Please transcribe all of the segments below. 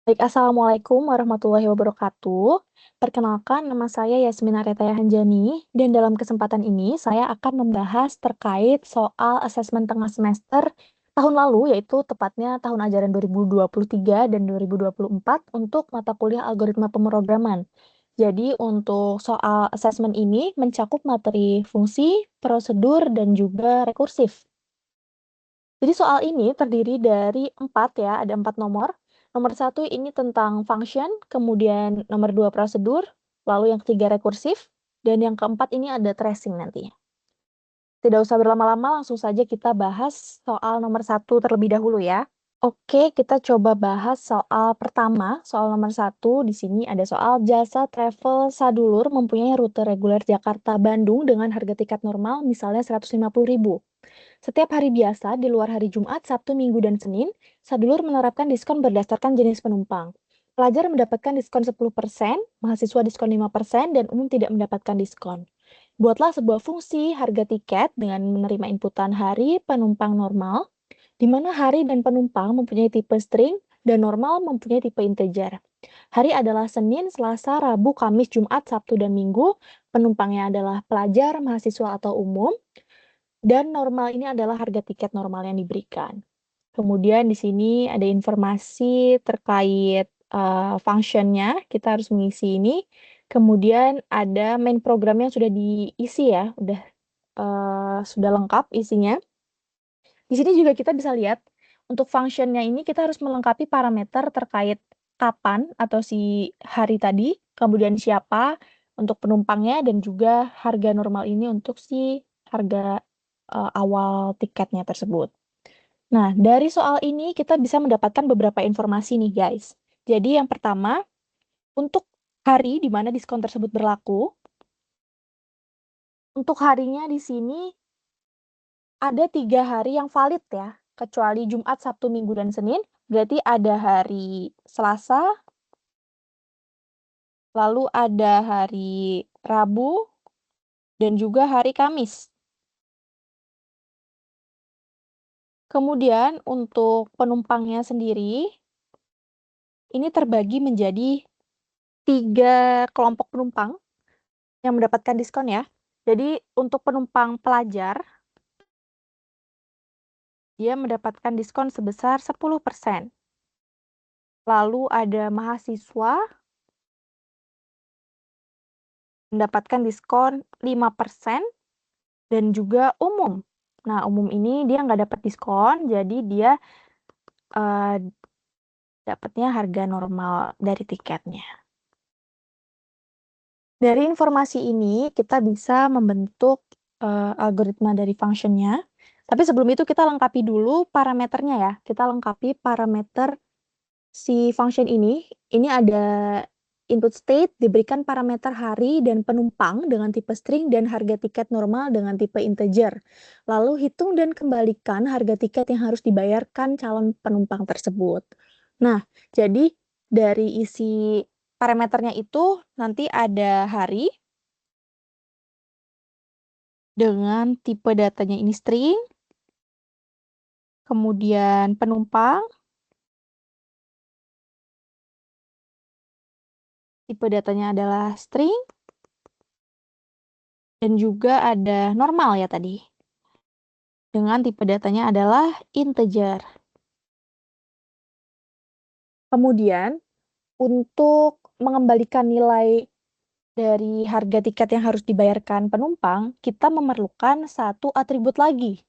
Baik, Assalamualaikum warahmatullahi wabarakatuh. Perkenalkan, nama saya Yasmin Aretaya Hanjani, dan dalam kesempatan ini saya akan membahas terkait soal asesmen tengah semester tahun lalu, yaitu tepatnya tahun ajaran 2023 dan 2024 untuk mata kuliah algoritma pemrograman. Jadi untuk soal asesmen ini mencakup materi fungsi, prosedur, dan juga rekursif. Jadi soal ini terdiri dari 4 ya, ada 4 nomor. Nomor 1 ini tentang function, kemudian nomor 2 prosedur, lalu yang ketiga rekursif, dan yang keempat ini ada tracing nantinya. Tidak usah berlama-lama, langsung saja kita bahas soal nomor 1 terlebih dahulu ya. Oke, kita coba bahas soal pertama, soal nomor 1. Di sini ada soal jasa travel Sadulur mempunyai rute reguler Jakarta-Bandung dengan harga tiket normal misalnya 150.000. Setiap hari biasa, di luar hari Jumat, Sabtu, Minggu, dan Senin, Sadulur menerapkan diskon berdasarkan jenis penumpang. Pelajar mendapatkan diskon 10%, mahasiswa diskon 5%, dan umum tidak mendapatkan diskon. Buatlah sebuah fungsi harga tiket dengan menerima inputan hari penumpang normal, di mana hari dan penumpang mempunyai tipe string dan normal mempunyai tipe integer. Hari adalah Senin, Selasa, Rabu, Kamis, Jumat, Sabtu, dan Minggu. Penumpangnya adalah pelajar, mahasiswa, atau umum. Dan normal ini adalah harga tiket normal yang diberikan. Kemudian di sini ada informasi terkait function-nya, kita harus mengisi ini. Kemudian ada main program yang sudah diisi ya, sudah lengkap isinya. Di sini juga kita bisa lihat untuk function-nya ini kita harus melengkapi parameter terkait kapan atau si hari tadi, kemudian siapa untuk penumpangnya dan juga harga normal ini untuk si harga awal tiketnya tersebut. Nah, dari soal ini kita bisa mendapatkan beberapa informasi nih, guys. Jadi yang pertama, untuk hari di mana diskon tersebut berlaku, untuk harinya di sini ada 3 hari yang valid ya, kecuali Jumat, Sabtu, Minggu, dan Senin. Berarti ada hari Selasa, lalu ada hari Rabu, dan juga hari Kamis. Kemudian untuk penumpangnya sendiri, ini terbagi menjadi 3 kelompok penumpang yang mendapatkan diskon ya. Jadi untuk penumpang pelajar, dia mendapatkan diskon sebesar 10%. Lalu ada mahasiswa mendapatkan diskon 5%, dan juga umum. Nah, umum ini dia nggak dapat diskon, jadi dia dapatnya harga normal dari tiketnya. Dari informasi ini, kita bisa membentuk algoritma dari function-nya. Tapi sebelum itu kita lengkapi dulu parameternya ya. Kita lengkapi parameter si function ini. Ini ada input state, diberikan parameter hari dan penumpang dengan tipe string dan harga tiket normal dengan tipe integer. Lalu hitung dan kembalikan harga tiket yang harus dibayarkan calon penumpang tersebut. Nah, jadi dari isi parameternya itu nanti ada hari dengan tipe datanya ini string, kemudian penumpang, tipe datanya adalah string, dan juga ada normal ya tadi. Dengan tipe datanya adalah integer. Kemudian, untuk mengembalikan nilai dari harga tiket yang harus dibayarkan penumpang, kita memerlukan satu atribut lagi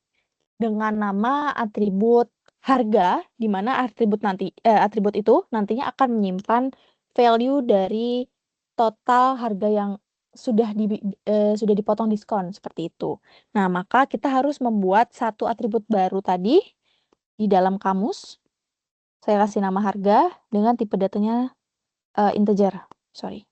dengan nama atribut harga, di mana atribut itu nantinya akan menyimpan value dari total harga yang sudah dipotong diskon seperti itu. Nah, maka kita harus membuat satu atribut baru tadi di dalam kamus. Saya kasih nama harga dengan tipe datanya integer. Sorry.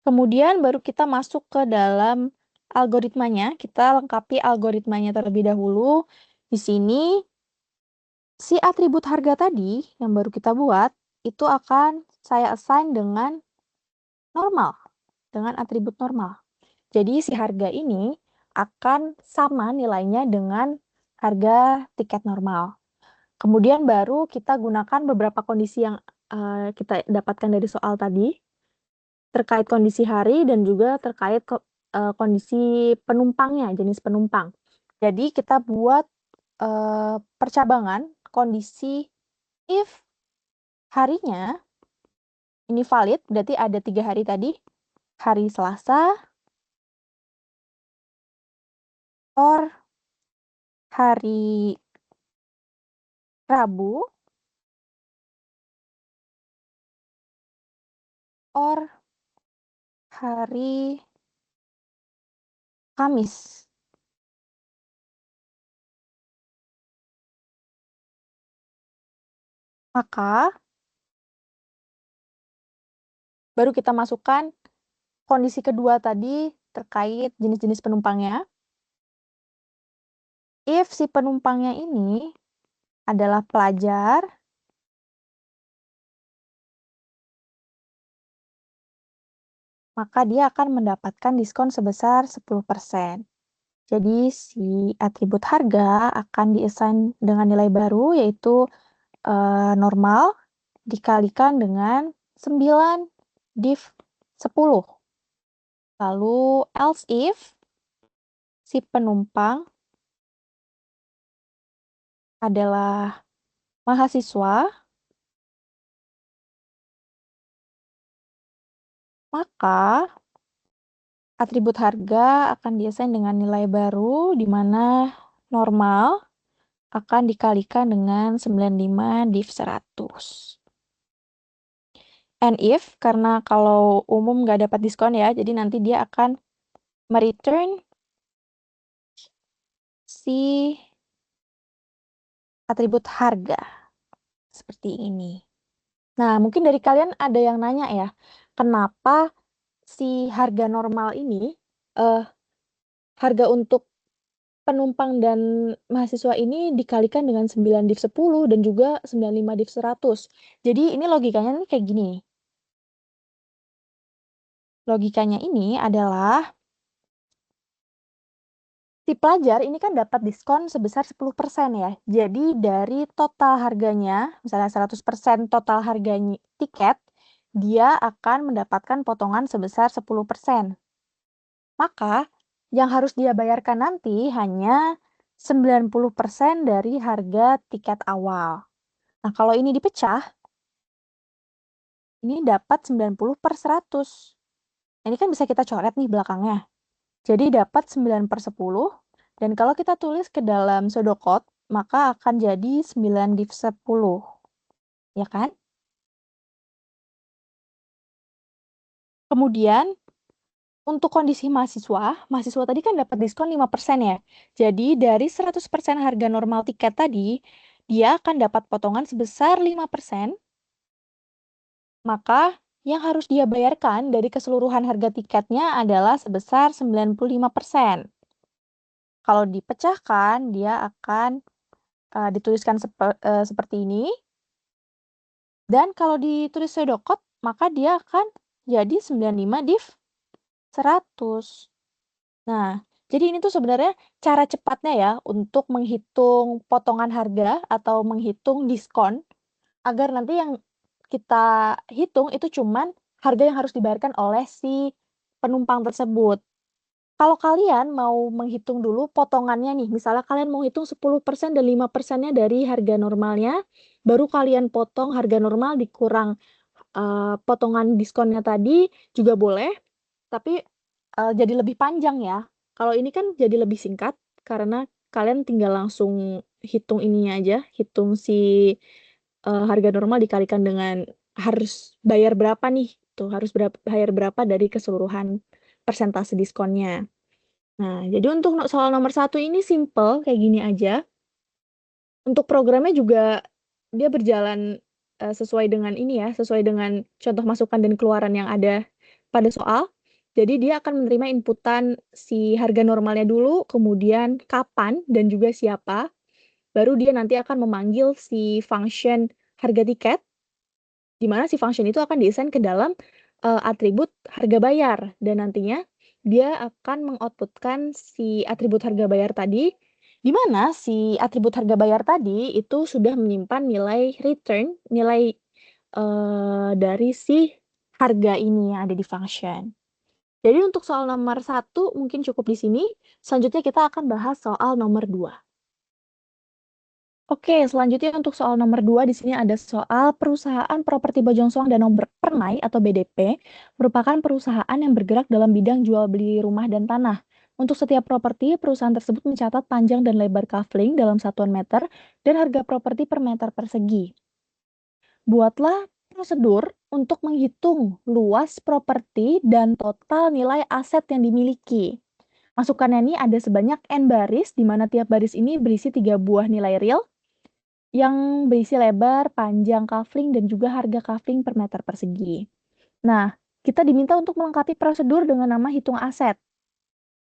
Kemudian baru kita masuk ke dalam algoritmanya. Kita lengkapi algoritmanya terlebih dahulu. Di sini si atribut harga tadi yang baru kita buat itu akan saya assign dengan normal, dengan atribut normal. Jadi si harga ini akan sama nilainya dengan harga tiket normal. Kemudian baru kita gunakan beberapa kondisi yang kita dapatkan dari soal tadi, terkait kondisi hari dan juga terkait kondisi penumpangnya, jenis penumpang. Jadi kita buat percabangan kondisi if harinya ini valid, berarti ada 3 hari tadi, hari Selasa, or hari Rabu, or hari Kamis. Maka baru kita masukkan kondisi kedua tadi terkait jenis-jenis penumpangnya. If si penumpangnya ini adalah pelajar, maka dia akan mendapatkan diskon sebesar 10%. Jadi si atribut harga akan diassign dengan nilai baru, yaitu normal dikalikan dengan 9 div 10. Lalu else if si penumpang adalah mahasiswa, maka atribut harga akan diassign dengan nilai baru, di mana normal akan dikalikan dengan 95 div 100. And if, karena kalau umum nggak dapat diskon ya, jadi nanti dia akan mereturn si atribut harga. Seperti ini. Nah, mungkin dari kalian ada yang nanya ya, kenapa si harga normal ini, harga untuk penumpang dan mahasiswa ini dikalikan dengan 9 div 10 dan juga 95 div 100. Jadi ini logikanya nih kayak gini. Logikanya ini adalah si pelajar ini kan dapat diskon sebesar 10% ya. Jadi dari total harganya, misalnya 100% total harganya tiket, dia akan mendapatkan potongan sebesar 10%. Maka yang harus dia bayarkan nanti hanya 90% dari harga tiket awal. Nah, kalau ini dipecah, ini dapat 90/100. Ini kan bisa kita coret nih belakangnya. Jadi dapat 9/10, dan kalau kita tulis ke dalam pseudocode, maka akan jadi 9 div 10. Ya kan? Kemudian, untuk kondisi mahasiswa tadi kan dapat diskon 5% ya. Jadi dari 100% harga normal tiket tadi, dia akan dapat potongan sebesar 5%, maka yang harus dia bayarkan dari keseluruhan harga tiketnya adalah sebesar 95%. Kalau dipecahkan, dia akan dituliskan seperti ini. Dan kalau ditulis pseudocode, maka dia akan jadi 95 div 100. Nah, jadi ini tuh sebenarnya cara cepatnya ya untuk menghitung potongan harga atau menghitung diskon, agar nanti yang kita hitung itu cuman harga yang harus dibayarkan oleh si penumpang tersebut. Kalau kalian mau menghitung dulu potongannya nih, misalnya kalian mau hitung 10% dan 5%-nya dari harga normalnya, baru kalian potong harga normal dikurang potongan diskonnya tadi juga boleh, tapi jadi lebih panjang ya. Kalau ini kan jadi lebih singkat, karena kalian tinggal langsung hitung ininya aja, hitung si harga normal dikalikan dengan harus bayar berapa nih, tuh harus bayar berapa dari keseluruhan persentase diskonnya. Nah, jadi untuk soal nomor 1 ini simple, kayak gini aja. Untuk programnya juga dia berjalan sesuai dengan ini ya, sesuai dengan contoh masukan dan keluaran yang ada pada soal. Jadi dia akan menerima inputan si harga normalnya dulu, kemudian kapan dan juga siapa. Baru dia nanti akan memanggil si function harga tiket, di mana si function itu akan di-assign ke dalam atribut harga bayar. Dan nantinya dia akan mengoutputkan si atribut harga bayar tadi, di mana si atribut harga bayar tadi itu sudah menyimpan nilai return, nilai, dari si harga ini yang ada di function. Jadi untuk soal nomor satu mungkin cukup di sini, selanjutnya kita akan bahas soal nomor 2. Oke, selanjutnya untuk soal nomor 2 di sini ada soal perusahaan properti Bojong Soang Danau Permai atau BDP merupakan perusahaan yang bergerak dalam bidang jual beli rumah dan tanah. Untuk setiap properti, perusahaan tersebut mencatat panjang dan lebar kafling dalam satuan meter dan harga properti per meter persegi. Buatlah prosedur untuk menghitung luas properti dan total nilai aset yang dimiliki. Masukannya ini ada sebanyak n baris, di mana tiap baris ini berisi 3 buah nilai real yang berisi lebar, panjang kafling, dan juga harga kafling per meter persegi. Nah, kita diminta untuk melengkapi prosedur dengan nama hitung aset.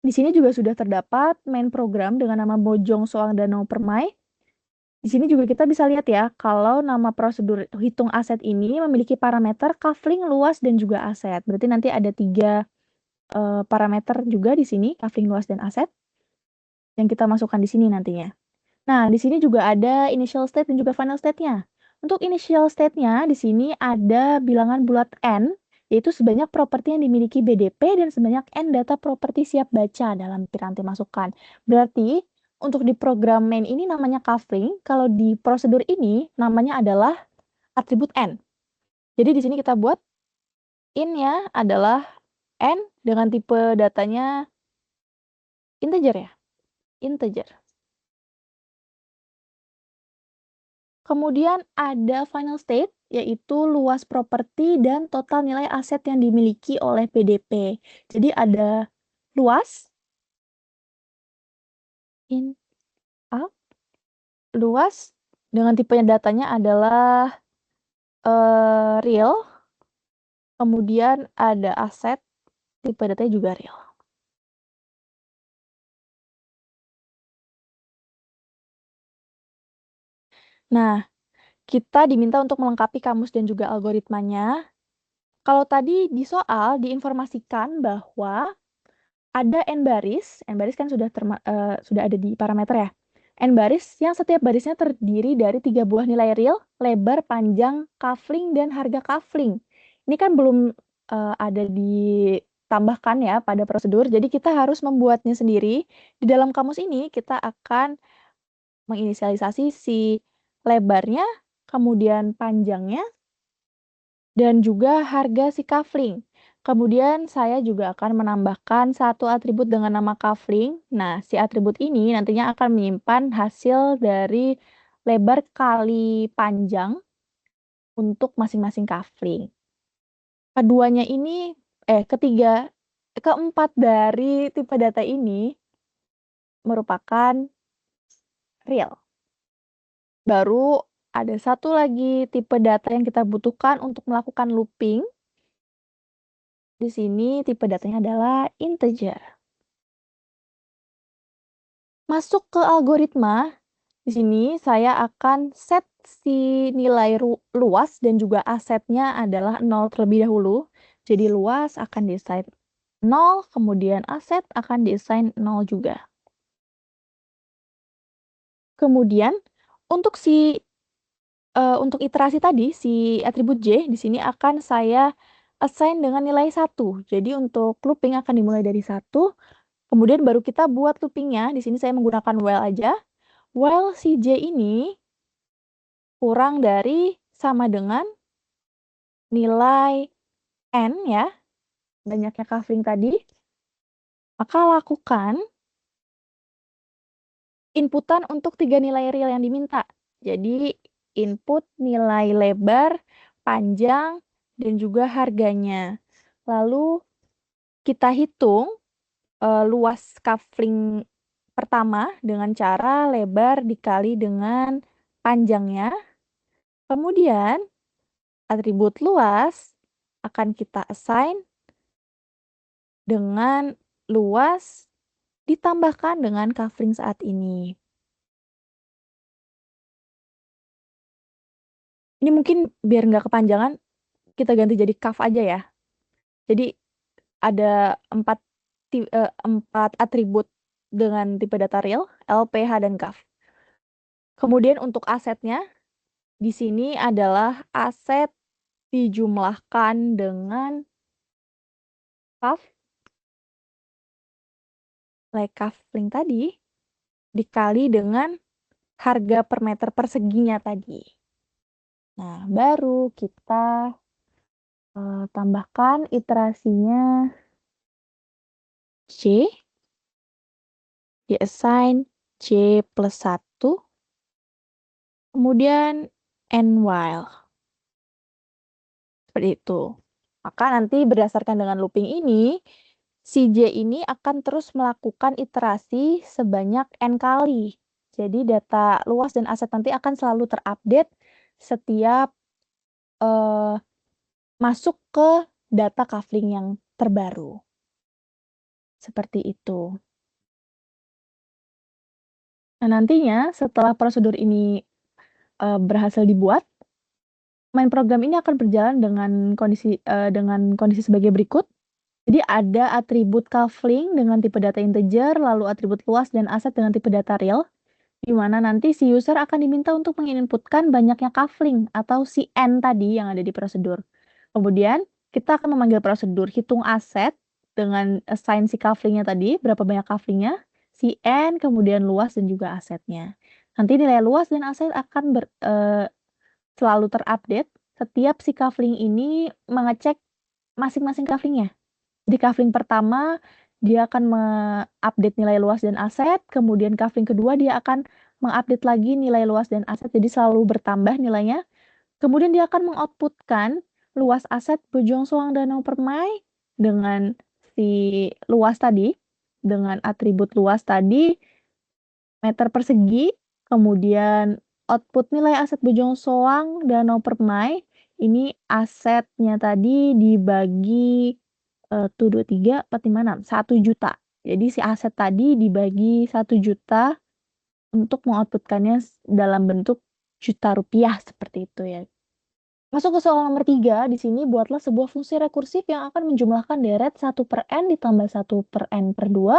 Di sini juga sudah terdapat main program dengan nama Bojong Soang Danau Permai. Di sini juga kita bisa lihat ya, kalau nama prosedur hitung aset ini memiliki parameter kafling, luas, dan juga aset. Berarti nanti ada 3 parameter juga di sini, kafling, luas, dan aset, yang kita masukkan di sini nantinya. Nah, di sini juga ada initial state dan juga final state-nya. Untuk initial state-nya, di sini ada bilangan bulat N, yaitu sebanyak properti yang dimiliki BDP dan sebanyak N data properti siap baca dalam piranti masukan. Berarti, untuk di program main ini namanya kafling, kalau di prosedur ini namanya adalah atribut N. Jadi di sini kita buat in-nya adalah N dengan tipe datanya integer ya, integer. Kemudian ada final state, yaitu luas properti dan total nilai aset yang dimiliki oleh PDP. Jadi ada luas, in, up, luas, dengan tipe datanya adalah real, kemudian ada aset, tipe datanya juga real. Nah, kita diminta untuk melengkapi kamus dan juga algoritmanya. Kalau tadi di soal diinformasikan bahwa ada n baris kan sudah ada di parameter ya. N baris yang setiap barisnya terdiri dari 3 buah nilai real, lebar, panjang, kafling, dan harga kafling. Ini kan belum ada ditambahkan ya pada prosedur, jadi kita harus membuatnya sendiri. Di dalam kamus ini kita akan menginisialisasi si lebarnya, kemudian panjangnya, dan juga harga si kafling. Kemudian saya juga akan menambahkan satu atribut dengan nama kafling. Nah, si atribut ini nantinya akan menyimpan hasil dari lebar kali panjang untuk masing-masing kafling. Keduanya ini, keempat dari tipe data ini merupakan real. Baru ada satu lagi tipe data yang kita butuhkan untuk melakukan looping. Di sini tipe datanya adalah integer. Masuk ke algoritma, di sini saya akan set si nilai luas dan juga asetnya adalah 0 terlebih dahulu. Jadi luas akan di-assign 0, kemudian aset akan di-assign 0 juga. Kemudian untuk untuk iterasi tadi, si atribut J di sini akan saya assign dengan nilai 1. Jadi untuk looping akan dimulai dari 1, kemudian baru kita buat loopingnya. Di sini saya menggunakan while aja. While si J ini kurang dari sama dengan nilai N ya, banyaknya kafling tadi, maka lakukan inputan untuk 3 nilai real yang diminta. Jadi input nilai lebar, panjang, dan juga harganya. Lalu kita hitung luas kafling pertama dengan cara lebar dikali dengan panjangnya. Kemudian atribut luas akan kita assign dengan luas ditambahkan dengan kafling saat ini. Ini mungkin biar nggak kepanjangan, kita ganti jadi kaf aja ya. Jadi ada 4 4 atribut dengan tipe data real, L, PH, dan CAF. Kemudian untuk asetnya, di sini adalah aset dijumlahkan dengan CAF, nilai CAFLING tadi, dikali dengan harga per meter perseginya tadi. Nah, baru kita tambahkan iterasinya C, diassign C plus 1, kemudian N while. Seperti itu. Maka nanti berdasarkan dengan looping ini, si J ini akan terus melakukan iterasi sebanyak N kali. Jadi data luas dan aset nanti akan selalu terupdate setiap masuk ke data CAFLING yang terbaru. Seperti itu. Nah, nantinya setelah prosedur ini berhasil dibuat, main program ini akan berjalan dengan kondisi sebagai berikut. Jadi ada atribut CAFLING dengan tipe data integer, lalu atribut luas dan aset dengan tipe data real, di mana nanti si user akan diminta untuk menginputkan banyaknya CAFLING atau si N tadi yang ada di prosedur. Kemudian kita akan memanggil prosedur hitung aset dengan assign si CAFLING-nya tadi, berapa banyak CAFLING-nya, si N, kemudian luas dan juga asetnya. Nanti nilai luas dan aset akan selalu terupdate setiap si CAFLING ini mengecek masing-masing CAFLING-nya. Di CAFLING pertama, dia akan mengupdate nilai luas dan aset, kemudian CAFLING kedua dia akan mengupdate lagi nilai luas dan aset, jadi selalu bertambah nilainya. Kemudian dia akan mengoutputkan luas aset Bojong Soang Danau Permai dengan si luas tadi, dengan atribut luas tadi, meter persegi, kemudian output nilai aset Bojong Soang Danau Permai, ini asetnya tadi dibagi 1, 2, 3, 4, 5, 6, 1 juta. Jadi si aset tadi dibagi 1 juta untuk mengoutputkannya dalam bentuk juta rupiah seperti itu ya. Masuk ke soal nomor 3, di sini buatlah sebuah fungsi rekursif yang akan menjumlahkan deret 1 per N ditambah 1 per N per 2,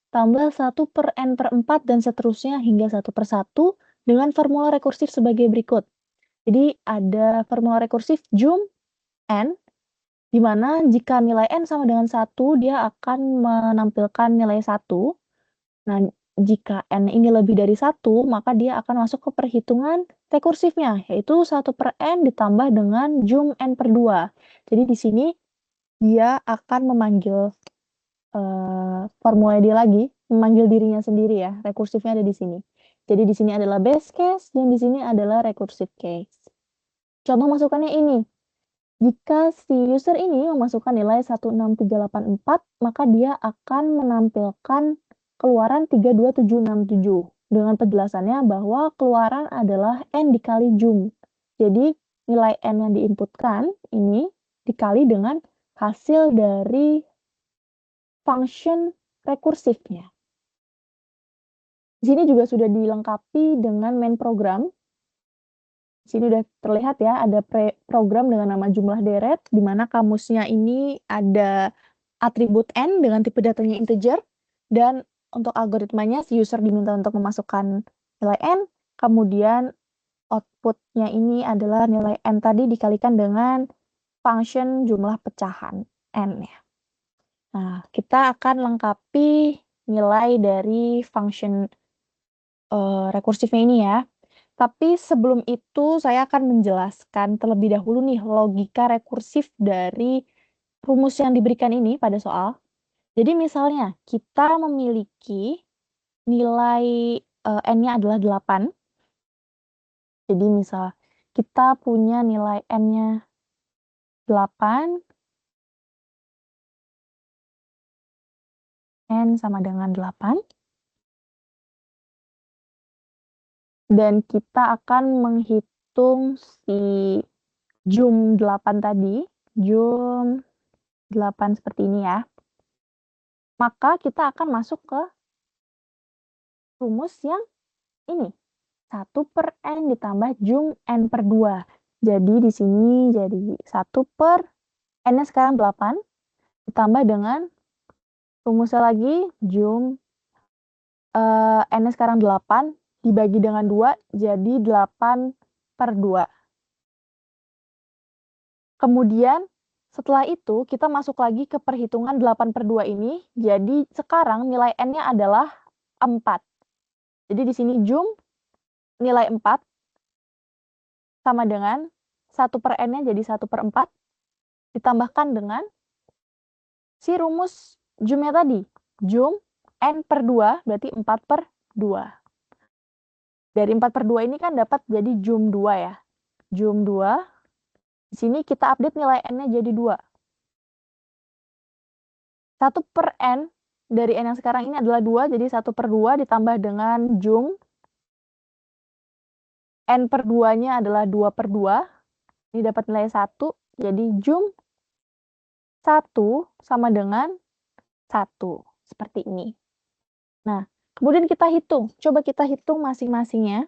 tambah 1 per N per 4, dan seterusnya hingga 1 per 1 dengan formula rekursif sebagai berikut. Jadi ada formula rekursif jum N, di mana jika nilai N sama dengan 1, dia akan menampilkan nilai 1. Nah, jika N ini lebih dari 1, maka dia akan masuk ke perhitungan rekursifnya, yaitu 1 per N ditambah dengan jum N per 2. Jadi di sini dia akan memanggil formula dia lagi, memanggil dirinya sendiri ya, rekursifnya ada di sini. Jadi di sini adalah base case dan di sini adalah recursive case. Contoh masukannya ini. Jika si user ini memasukkan nilai 16384, maka dia akan menampilkan keluaran 32767 dengan penjelasannya bahwa keluaran adalah N dikali jum. Jadi nilai N yang diinputkan ini dikali dengan hasil dari function rekursifnya. Di sini juga sudah dilengkapi dengan main program. Di sini udah terlihat ya, ada program dengan nama jumlah deret, di mana kamusnya ini ada atribut N dengan tipe datanya integer, dan untuk algoritmanya si user diminta untuk memasukkan nilai N, kemudian outputnya ini adalah nilai N tadi dikalikan dengan function jumlah pecahan N ya. Nah, kita akan lengkapi nilai dari function rekursifnya ini ya. Tapi sebelum itu saya akan menjelaskan terlebih dahulu nih logika rekursif dari rumus yang diberikan ini pada soal. Jadi misalnya kita memiliki nilai N-nya adalah 8. Jadi misal kita punya nilai N-nya 8, N sama dengan 8. Dan kita akan menghitung si jum 8 tadi, jum 8 seperti ini ya. Maka kita akan masuk ke rumus yang ini, 1 per N ditambah jum N per 2. Jadi di sini jadi 1 per N-nya sekarang 8, ditambah dengan Rumusnya lagi, jum N-nya sekarang 8, dibagi dengan 2, jadi 8/2. Kemudian, setelah itu kita masuk lagi ke perhitungan 8/2 ini, jadi sekarang nilai N-nya adalah 4. Jadi di sini jum nilai 4 sama dengan 1/N-nya jadi 1/4, ditambahkan dengan si rumus jumnya tadi. Jum N/2 berarti 4/2. Dari 4/2 ini kan dapat jadi jum 2 ya. Jum 2, di sini kita update nilai N-nya jadi 2. 1/N dari N yang sekarang ini adalah 2, jadi 1/2 ditambah dengan jum. N/2-nya adalah 2/2. Ini dapat nilai 1, jadi jum 1 sama dengan 1. Seperti ini. Nah, kemudian kita hitung. Coba kita hitung masing-masingnya.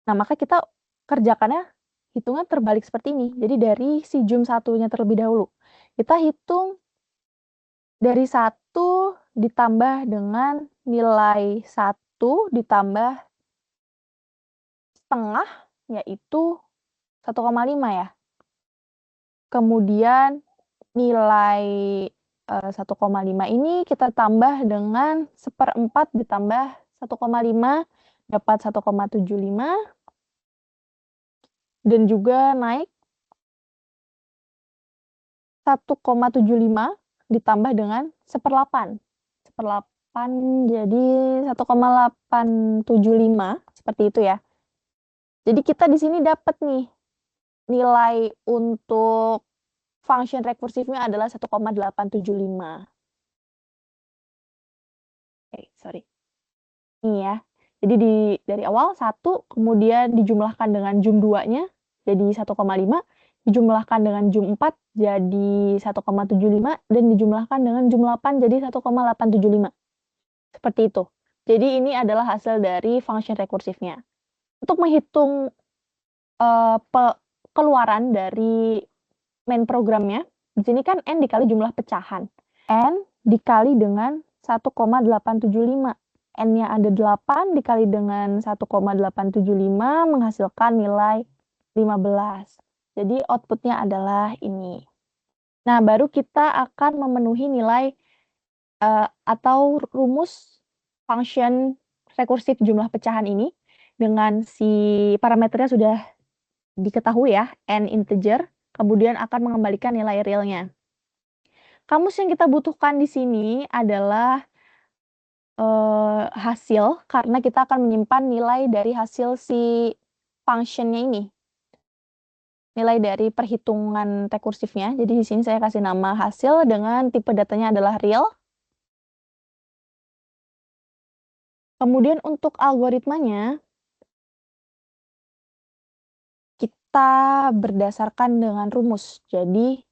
Nah, maka kita kerjakannya hitungan terbalik seperti ini. Jadi dari si jum 1-nya terlebih dahulu. Kita hitung dari 1 ditambah dengan nilai 1 ditambah setengah, yaitu 1,5 ya. Kemudian nilai 1,5 ini kita tambah dengan 1/4 ditambah 1,5 dapat 1,75, dan juga naik 1,75 ditambah dengan 1/8. 1/8 jadi 1,875 seperti itu ya. Jadi kita di sini dapat nih nilai untuk function rekursifnya adalah 1,875. Sorry. Ini ya. Jadi dari awal 1, kemudian dijumlahkan dengan jum 2-nya jadi 1,5, dijumlahkan dengan jum 4 jadi 1,75, dan dijumlahkan dengan jum 8 jadi 1,875. Seperti itu. Jadi ini adalah hasil dari function rekursifnya. Untuk menghitung keluaran dari main programnya, di sini kan N dikali jumlah pecahan. N dikali dengan 1,875. N-nya ada 8 dikali dengan 1,875 menghasilkan nilai 15. Jadi outputnya adalah ini. Nah, baru kita akan memenuhi nilai atau rumus function rekursif jumlah pecahan ini dengan si parameternya sudah diketahui ya, N integer, kemudian akan mengembalikan nilai realnya. Kamus yang kita butuhkan di sini adalah hasil, karena kita akan menyimpan nilai dari hasil si function-nya ini. Nilai dari perhitungan rekursifnya. Jadi di sini saya kasih nama hasil dengan tipe datanya adalah real. Kemudian untuk algoritmanya, kita berdasarkan dengan rumus. Jadi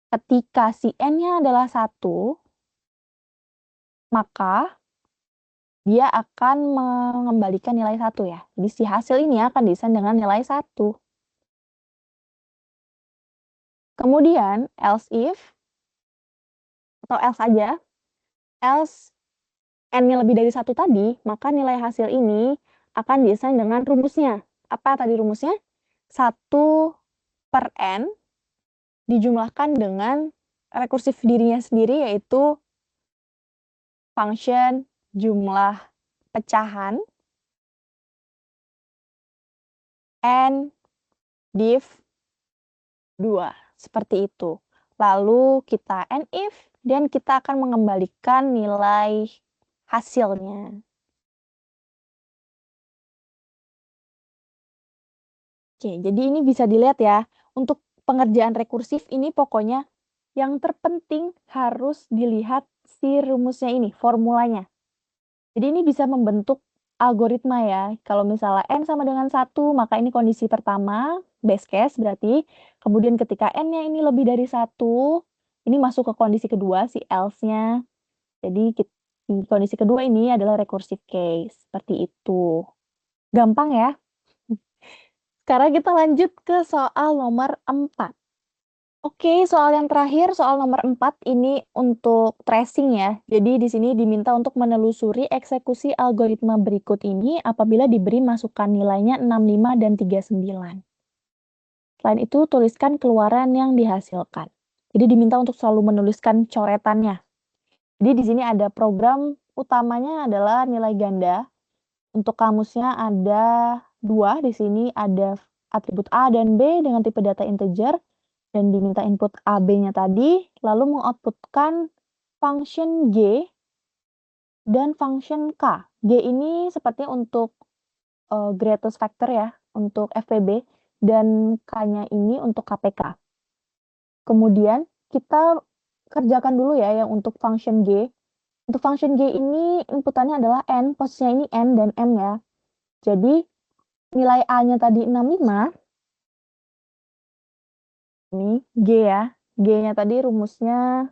ketika si N-nya adalah 1, maka dia akan mengembalikan nilai 1 ya. Jadi si hasil ini akan didesain dengan nilai 1. Kemudian else if, atau else aja, else N-nya lebih dari 1 tadi, maka nilai hasil ini akan didesain dengan rumusnya. Apa tadi rumusnya? 1/N dijumlahkan dengan rekursif dirinya sendiri, yaitu function jumlah pecahan N div 2. Seperti itu. Lalu kita NIF, dan kita akan mengembalikan nilai hasilnya. Oke, jadi ini bisa dilihat ya, untuk pengerjaan rekursif ini pokoknya yang terpenting harus dilihat si rumusnya ini, formulanya. Jadi ini bisa membentuk algoritma ya. Kalau misalnya N sama dengan 1, maka ini kondisi pertama, base case berarti. Kemudian ketika N-nya ini lebih dari 1, ini masuk ke kondisi kedua, si else-nya. Jadi di kondisi kedua ini adalah recursive case, seperti itu. Gampang ya? Sekarang kita lanjut ke soal nomor 4. Oke, soal yang terakhir, soal nomor 4 ini untuk tracing ya. Jadi di sini diminta untuk menelusuri eksekusi algoritma berikut ini apabila diberi masukan nilainya 65 dan 39. Selain itu, tuliskan keluaran yang dihasilkan. Jadi diminta untuk selalu menuliskan coretannya. Jadi di sini ada program utamanya adalah nilai ganda. Untuk kamusnya ada 2 di sini ada atribut A dan B dengan tipe data integer dan diminta input A, B-nya tadi, lalu mengoutputkan function G dan function K. G ini sepertinya untuk greatest factor ya, untuk FPB, dan K-nya ini untuk KPK. Kemudian kita kerjakan dulu ya yang untuk function G. Untuk function G ini inputannya adalah N, posisinya ini N dan M ya. Jadi nilai A-nya tadi 65, ini G ya. G-nya tadi rumusnya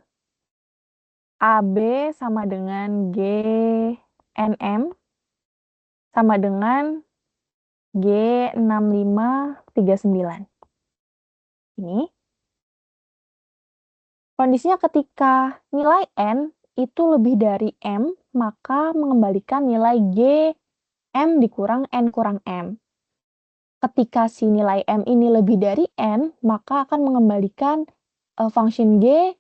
AB sama dengan GNM sama dengan G6539. Ini kondisinya ketika nilai N itu lebih dari M, maka mengembalikan nilai G M dikurang N kurang M. Ketika si nilai M ini lebih dari N, maka akan mengembalikan function G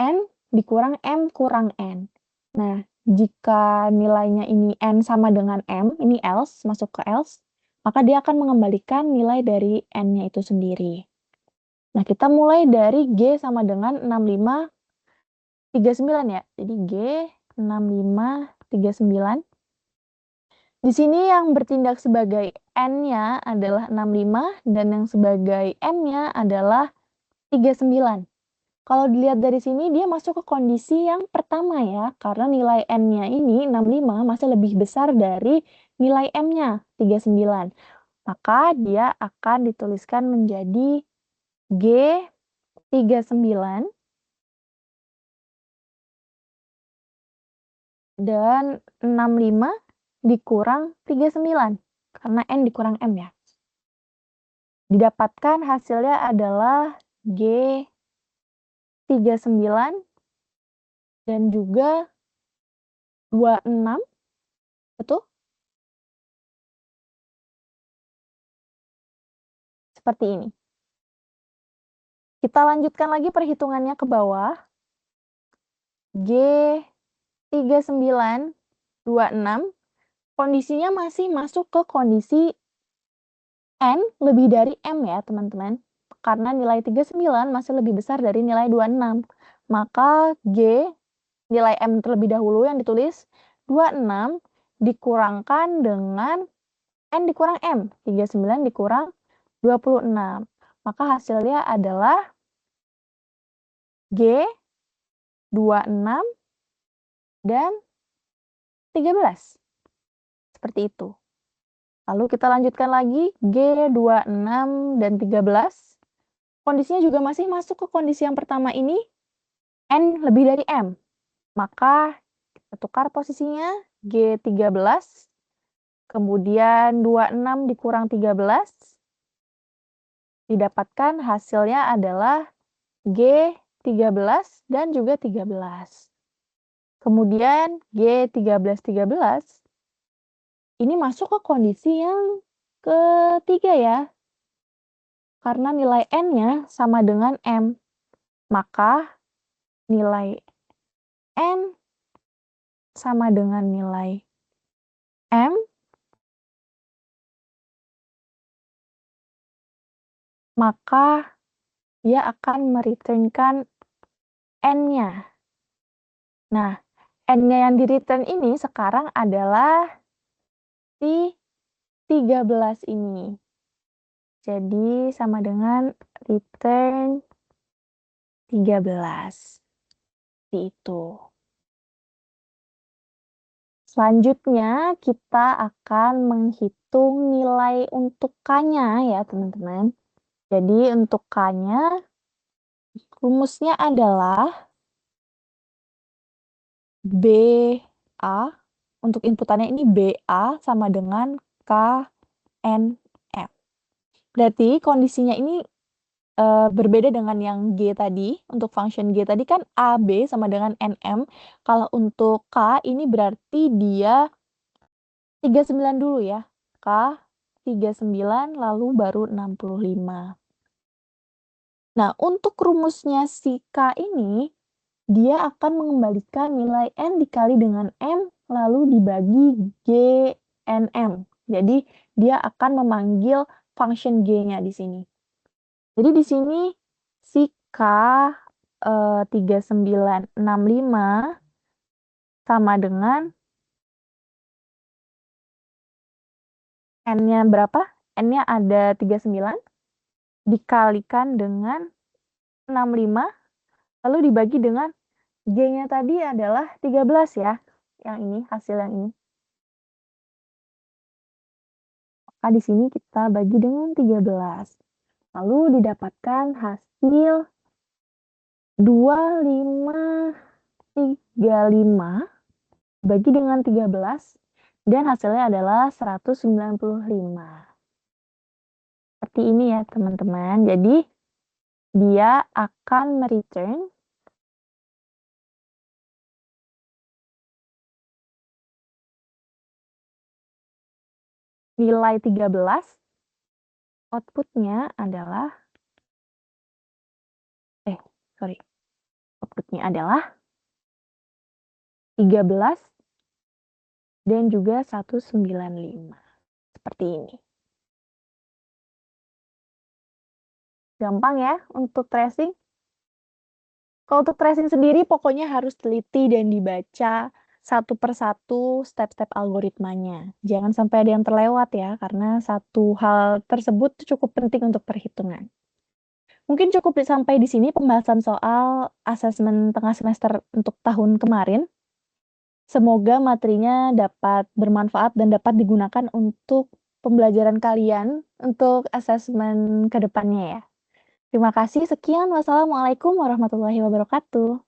N dikurang M kurang N. Nah, jika nilainya ini N sama dengan M, ini else, masuk ke else, maka dia akan mengembalikan nilai dari N-nya itu sendiri. Nah, kita mulai dari G sama dengan 6539 ya. Jadi G 6539. Di sini yang bertindak sebagai N-nya adalah 65 dan yang sebagai M-nya adalah 39. Kalau dilihat dari sini dia masuk ke kondisi yang pertama ya, karena nilai N-nya ini 65 masih lebih besar dari nilai M-nya 39. Maka dia akan dituliskan menjadi G 39 dan 65 dikurang 39 karena N dikurang M ya. Didapatkan hasilnya adalah G 39 dan juga 26, betul? Seperti ini. Kita lanjutkan lagi perhitungannya ke bawah. G 3926 kondisinya masih masuk ke kondisi N lebih dari M ya, teman-teman. Karena nilai 39 masih lebih besar dari nilai 26. Maka G, nilai M terlebih dahulu yang ditulis, 26 dikurangkan dengan N dikurang M, 39 dikurang 26. Maka hasilnya adalah G 26 dan 13. Seperti itu. Lalu kita lanjutkan lagi, G 26 dan 13. Kondisinya juga masih masuk ke kondisi yang pertama ini, N lebih dari M. Maka kita tukar posisinya, G 13, kemudian 26 dikurang 13, didapatkan hasilnya adalah G 13 dan juga 13. Kemudian G 13 ini masuk ke kondisi yang ketiga ya. Karena nilai N-nya sama dengan M. Maka nilai N sama dengan nilai M, maka dia akan mereturnkan N-nya. Nah, N-nya yang di-return ini sekarang adalah si 13 ini. Jadi sama dengan return 13. Seperti itu. Selanjutnya kita akan menghitung nilai untuk K-nya ya teman-teman. Jadi untuk K-nya rumusnya adalah BA, untuk inputannya ini BA sama dengan KNM. Berarti kondisinya ini berbeda dengan yang G tadi, untuk function G tadi kan AB sama dengan NM, kalau untuk K ini berarti dia 39 dulu ya, K 39 lalu baru 65. Nah, untuk rumusnya si K ini, dia akan mengembalikan nilai N dikali dengan M, lalu dibagi GNM. Jadi, dia akan memanggil function G-nya di sini. Jadi di sini si K, 3965 sama dengan N-nya berapa? N-nya ada 39 dikalikan dengan 65 lalu dibagi dengan G-nya tadi adalah 13 ya, yang ini, hasil yang ini. Maka di sini kita bagi dengan 13. Lalu didapatkan hasil 2535 bagi dengan 13 dan hasilnya adalah 195. Seperti ini ya teman-teman. Jadi dia akan return nilai 13, outputnya adalah outputnya adalah 13 dan juga 195. Seperti ini. Gampang ya untuk tracing. Kalau untuk tracing sendiri pokoknya harus teliti dan dibaca satu persatu step-step algoritmanya. Jangan sampai ada yang terlewat ya, karena satu hal tersebut cukup penting untuk perhitungan. Mungkin cukup sampai di sini pembahasan soal asesmen tengah semester untuk tahun kemarin. Semoga materinya dapat bermanfaat dan dapat digunakan untuk pembelajaran kalian untuk asesmen ke depannya ya. Terima kasih, sekian. Wassalamualaikum warahmatullahi wabarakatuh.